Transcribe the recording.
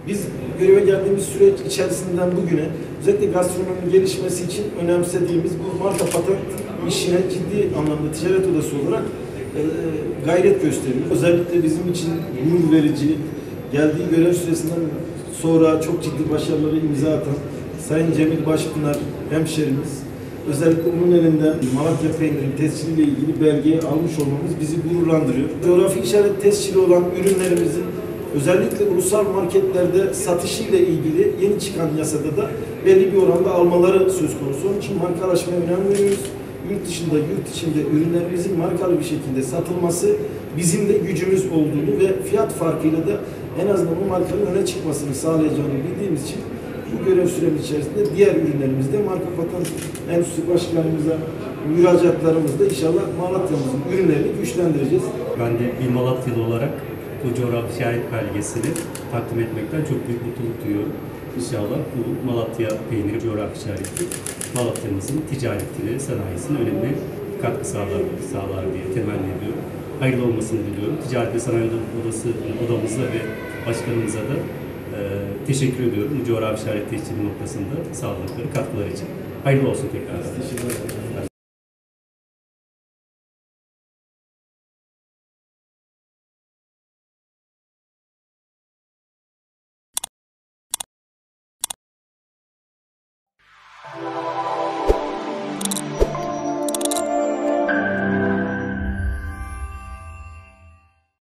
Biz göreve geldiğimiz süreç içerisinden bugüne özellikle gastronominin gelişmesi için önemsediğimiz bu marka patent işine ciddi anlamda ticaret odası olarak gayret gösteriyoruz. Özellikle bizim için gurur verici, geldiği görev süresinden sonra çok ciddi başarıları imza atan Sayın Cemil Başpınar hemşerimiz, özellikle onun elinden Malatya peyniri tesciliyle ilgili belgeyi almış olmamız bizi gururlandırıyor. Coğrafi işaret tescili olan ürünlerimizin özellikle ulusal marketlerde satışıyla ilgili yeni çıkan yasada da belli bir oranda almaları söz konusu. Onun için markalaşmaya önem veriyoruz. Yurt dışında, yurt içinde ürünlerimizin markalı bir şekilde satılması bizim de gücümüz olduğunu ve fiyat farkıyla da en azından bu markanın öne çıkmasını sağlayacağını bildiğimiz için bu görev süremiz içerisinde diğer ürünlerimizde marka patent enstitüsü başkanımıza müracaatlarımızda inşallah Malatya'mızın ürünlerini güçlendireceğiz. Ben de bir Malatyalı olarak bu coğrafi işaret belgesini takdim etmekten çok büyük mutluluk duyuyorum. İnşallah bu Malatya peyniri coğrafi işareti Malatya'mızın ticaretine, sanayisine önemli katkı sağlar diye temenni ediyorum. Hayırlı olmasını diliyorum. Ticaret ve Sanayi Odamıza ve başkanımıza da teşekkür ediyorum. Bu coğrafi işaret tescili noktasında sağladıkları katkılar için. Hayırlı olsun tekrar. Teşekkür ederim.